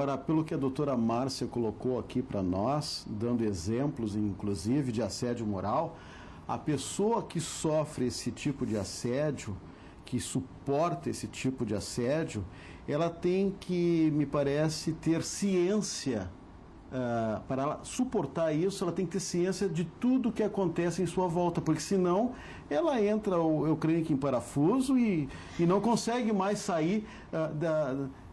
Agora, pelo que a doutora Márcia colocou aqui para nós, dando exemplos, inclusive, de assédio moral, a pessoa que sofre esse tipo de assédio, que suporta esse tipo de assédio, ela tem que, me parece, ter ciência. Para ela suportar isso, ela tem que ter ciência de tudo que acontece em sua volta, porque senão ela entra, eu creio que em parafuso e não consegue mais sair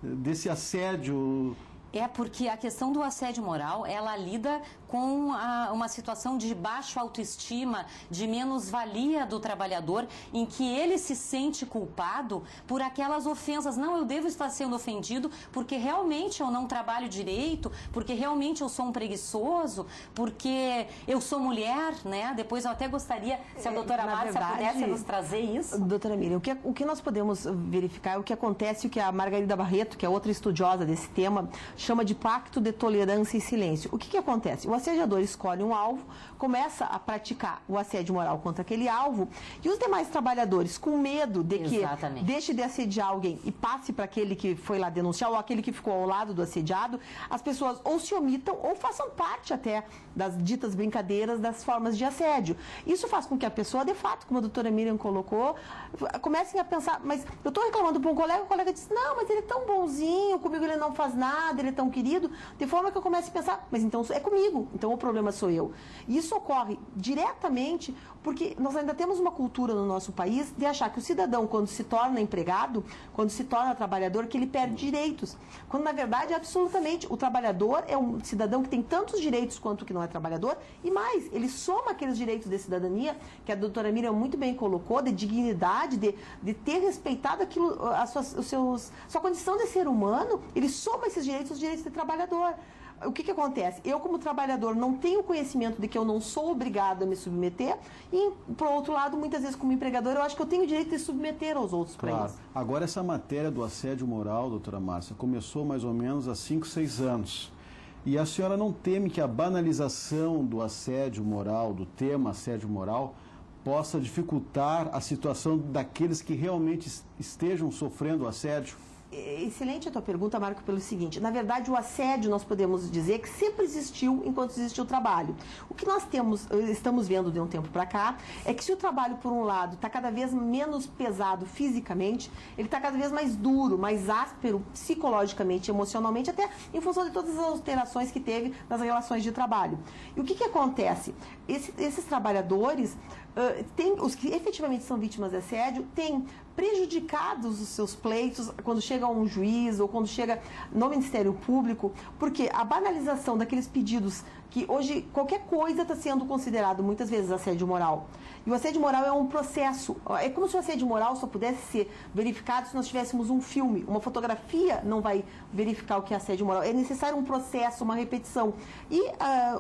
desse assédio. É porque a questão do assédio moral, ela lida com uma situação de baixa autoestima, de menos-valia do trabalhador, em que ele se sente culpado por aquelas ofensas. Não, eu devo estar sendo ofendido porque realmente eu não trabalho direito, porque realmente eu sou um preguiçoso, porque eu sou mulher, né? Depois eu até gostaria, se a doutora Márcia pudesse nos trazer isso. Doutora Miriam, o que nós podemos verificar é o que acontece, o que a Margarida Barreto, que é outra estudiosa desse tema, chama de pacto de tolerância e silêncio. O que acontece? O assediador escolhe um alvo, começa a praticar o assédio moral contra aquele alvo, e os demais trabalhadores, com medo de que deixe de assediar alguém e passe para aquele que foi lá denunciar, ou aquele que ficou ao lado do assediado, as pessoas ou se omitam ou façam parte até das ditas brincadeiras, das formas de assédio. Isso faz com que a pessoa, de fato, como a doutora Miriam colocou, comecem a pensar, mas eu estou reclamando para um colega, o colega diz, não, mas ele é tão bonzinho, comigo ele não faz nada, ele é tão querido, de forma que eu comece a pensar, mas então é comigo, então o problema sou eu. E isso ocorre diretamente porque nós ainda temos uma cultura no nosso país de achar que o cidadão, quando se torna empregado, quando se torna trabalhador, que ele perde direitos. Quando, na verdade, absolutamente, o trabalhador é um cidadão que tem tantos direitos quanto o que não é trabalhador, e mais, ele soma aqueles direitos de cidadania, que a doutora Miriam muito bem colocou, de dignidade, de ter respeitado aquilo, sua condição de ser humano, ele soma esses direitos, os direitos de trabalhador. O que acontece? Eu, como trabalhador, não tenho conhecimento de que eu não sou obrigado a me submeter e, por outro lado, muitas vezes, como empregador, eu acho que eu tenho o direito de submeter aos outros para isso. Agora, essa matéria do assédio moral, doutora Márcia, começou mais ou menos há 5, 6 anos. E a senhora não teme que a banalização do assédio moral, do tema assédio moral, possa dificultar a situação daqueles que realmente estejam sofrendo o assédio? Excelente a tua pergunta, Marco, pelo seguinte, na verdade o assédio nós podemos dizer que sempre existiu enquanto existiu o trabalho. O que nós estamos vendo de um tempo para cá é que se o trabalho, por um lado, está cada vez menos pesado fisicamente, ele está cada vez mais duro, mais áspero psicologicamente, emocionalmente, até em função de todas as alterações que teve nas relações de trabalho. E o que acontece? Esses trabalhadores, os que efetivamente são vítimas de assédio, têm prejudicados os seus pleitos quando chega a um juiz ou quando chega no Ministério Público, porque a banalização daqueles pedidos que hoje qualquer coisa está sendo considerado muitas vezes assédio moral. E o assédio moral é um processo, é como se o assédio moral só pudesse ser verificado se nós tivéssemos um filme, uma fotografia não vai verificar o que é assédio moral, é necessário um processo, uma repetição. E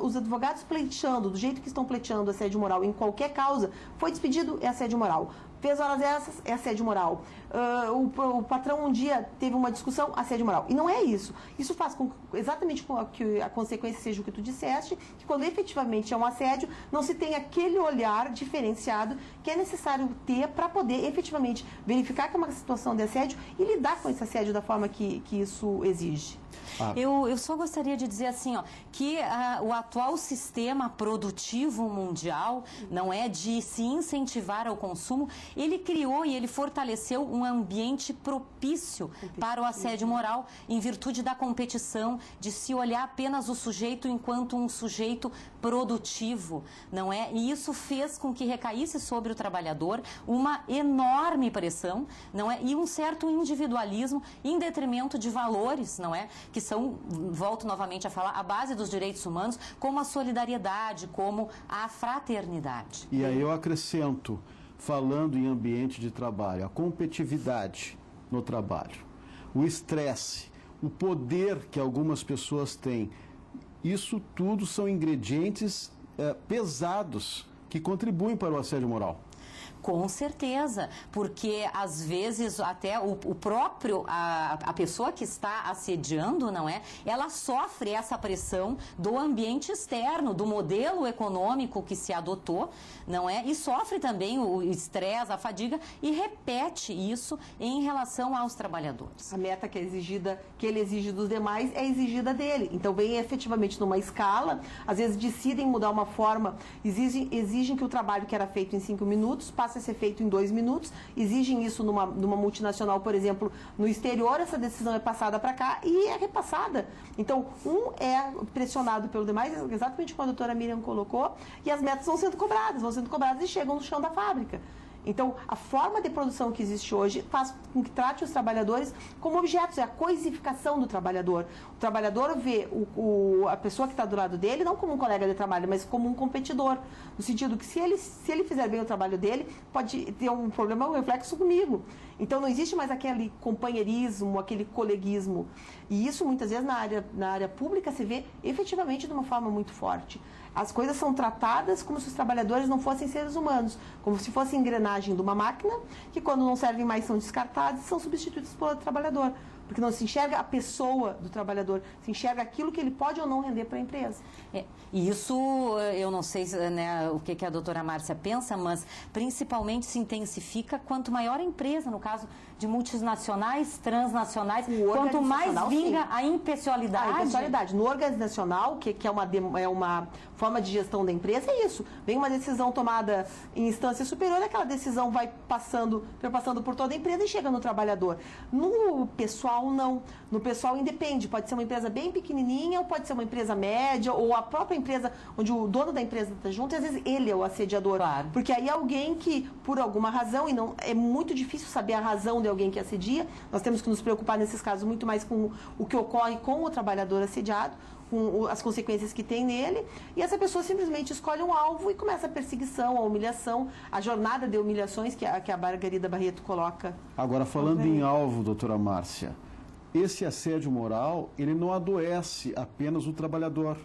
os advogados pleiteando, do jeito que estão pleiteando assédio moral em qualquer causa, foi despedido, é assédio moral. Fez horas extras, é assédio moral. O patrão um dia teve uma discussão, assédio moral. E não é isso. Isso faz exatamente com que a consequência seja o que tu disseste, que quando efetivamente é um assédio, não se tem aquele olhar diferenciado que é necessário ter para poder efetivamente verificar que é uma situação de assédio e lidar com esse assédio da forma que isso exige. Eu só gostaria de dizer assim, que o atual sistema produtivo mundial, não é de se incentivar ao consumo, ele criou e ele fortaleceu um ambiente propício para o assédio moral, em virtude da competição, de se olhar apenas o sujeito enquanto um sujeito produtivo, não é? E isso fez com que recaísse sobre o trabalhador uma enorme pressão, não é? E um certo individualismo em detrimento de valores, não é? Que são, volto novamente a falar, a base dos direitos humanos, como a solidariedade, como a fraternidade. E aí eu acrescento, falando em ambiente de trabalho, a competitividade no trabalho, o estresse, o poder que algumas pessoas têm, isso tudo são ingredientes pesados que contribuem para o assédio moral. Com certeza, porque às vezes até a pessoa que está assediando, não é? Ela sofre essa pressão do ambiente externo, do modelo econômico que se adotou, não é? E sofre também o estresse, a fadiga e repete isso em relação aos trabalhadores. A meta que ele exige dos demais é exigida dele. Então vem efetivamente numa escala, às vezes decidem mudar uma forma, exigem que o trabalho que era feito em 5 minutos passe a ser feito em 2 minutos, exigem isso numa multinacional, por exemplo, no exterior, essa decisão é passada para cá e é repassada. Então, um é pressionado pelo demais, exatamente como a doutora Miriam colocou, e as metas vão sendo cobradas e chegam no chão da fábrica. Então, a forma de produção que existe hoje faz com que trate os trabalhadores como objetos, é a coisificação do trabalhador. O trabalhador vê a pessoa que está do lado dele não como um colega de trabalho, mas como um competidor. No sentido que se ele fizer bem o trabalho dele, pode ter um problema, um reflexo comigo. Então, não existe mais aquele companheirismo, aquele coleguismo. E isso, muitas vezes, na área pública, se vê efetivamente de uma forma muito forte. As coisas são tratadas como se os trabalhadores não fossem seres humanos, como se fosse engrenagem de uma máquina, que quando não servem mais são descartadas e são substituídas por outro trabalhador. Porque não se enxerga a pessoa do trabalhador, se enxerga aquilo que ele pode ou não render para a empresa. E isso, eu não sei, né, o que a doutora Márcia pensa, mas principalmente se intensifica quanto maior a empresa, no caso de multinacionais, transnacionais, quanto mais vinga a impessoalidade. A impessoalidade. No organizacional, que é uma forma de gestão da empresa, é isso. Vem uma decisão tomada em instância superior, aquela decisão vai passando por toda a empresa e chega no trabalhador. No pessoal, não. No pessoal independe. Pode ser uma empresa bem pequenininha, ou pode ser uma empresa média, ou a própria empresa, onde o dono da empresa está junto, e às vezes ele é o assediador. Claro. Porque aí é alguém que, por alguma razão, e não é muito difícil saber a razão de alguém que assedia, nós temos que nos preocupar nesses casos muito mais com o que ocorre com o trabalhador assediado, com as consequências que tem nele, e essa pessoa simplesmente escolhe um alvo e começa a perseguição, a humilhação, a jornada de humilhações que a Margarida Barreto coloca. Agora, falando em alvo, doutora Márcia, esse assédio moral, ele não adoece apenas o trabalhador,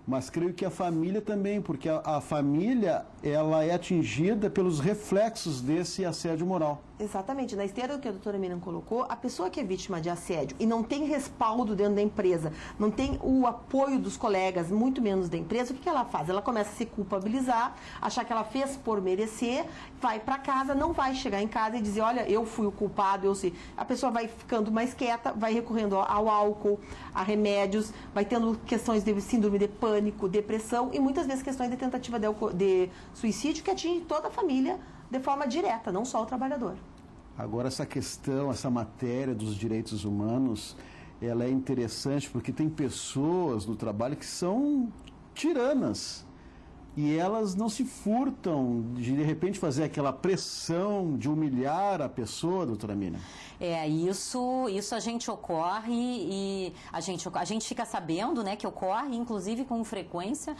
mas creio que a família também, porque a família, ela é atingida pelos reflexos desse assédio moral. Exatamente. Na esteira que a doutora Miriam colocou, a pessoa que é vítima de assédio e não tem respaldo dentro da empresa, não tem o apoio dos colegas, muito menos da empresa, o que ela faz? Ela começa a se culpabilizar, achar que ela fez por merecer, vai para casa, não vai chegar em casa e dizer, olha, eu fui o culpado, eu sei. A pessoa vai ficando mais quieta, vai recorrendo ao álcool, a remédios, vai tendo questões de síndrome de pânico, depressão e muitas vezes questões de tentativa de suicídio que atinge toda a família de forma direta, não só o trabalhador. Agora, essa questão, essa matéria dos direitos humanos, ela é interessante porque tem pessoas no trabalho que são tiranas e elas não se furtam de repente fazer aquela pressão de humilhar a pessoa, doutora Miriam. Isso a gente ocorre e a gente fica sabendo, né, que ocorre, inclusive com frequência,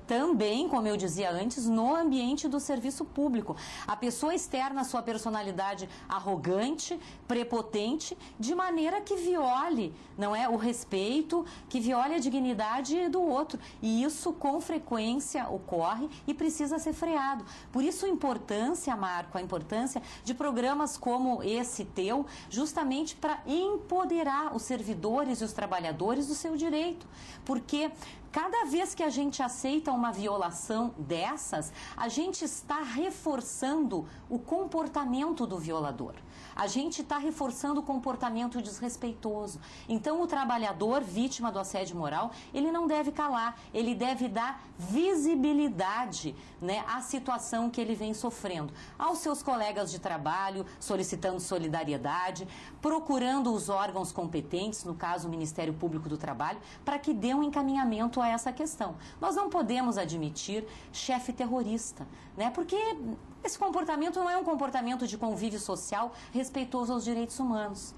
também, como eu dizia antes, no ambiente do serviço público. A pessoa externa a sua personalidade arrogante, prepotente, de maneira que viole, não é, o respeito, que viole a dignidade do outro. E isso, com frequência, ocorre e precisa ser freado. Por isso, a importância, Marco, a importância de programas como esse teu, justamente para empoderar os servidores e os trabalhadores do seu direito. Porque cada vez que a gente aceita uma violação dessas, a gente está reforçando o comportamento do violador. A gente está reforçando o comportamento desrespeitoso. Então, o trabalhador vítima do assédio moral, ele não deve calar, ele deve dar visibilidade, né, à situação que ele vem sofrendo. Aos seus colegas de trabalho, solicitando solidariedade, procurando os órgãos competentes, no caso o Ministério Público do Trabalho, para que dê um encaminhamento a essa questão. Nós não podemos admitir chefe terrorista, né, porque esse comportamento não é um comportamento de convívio social respeitoso aos direitos humanos.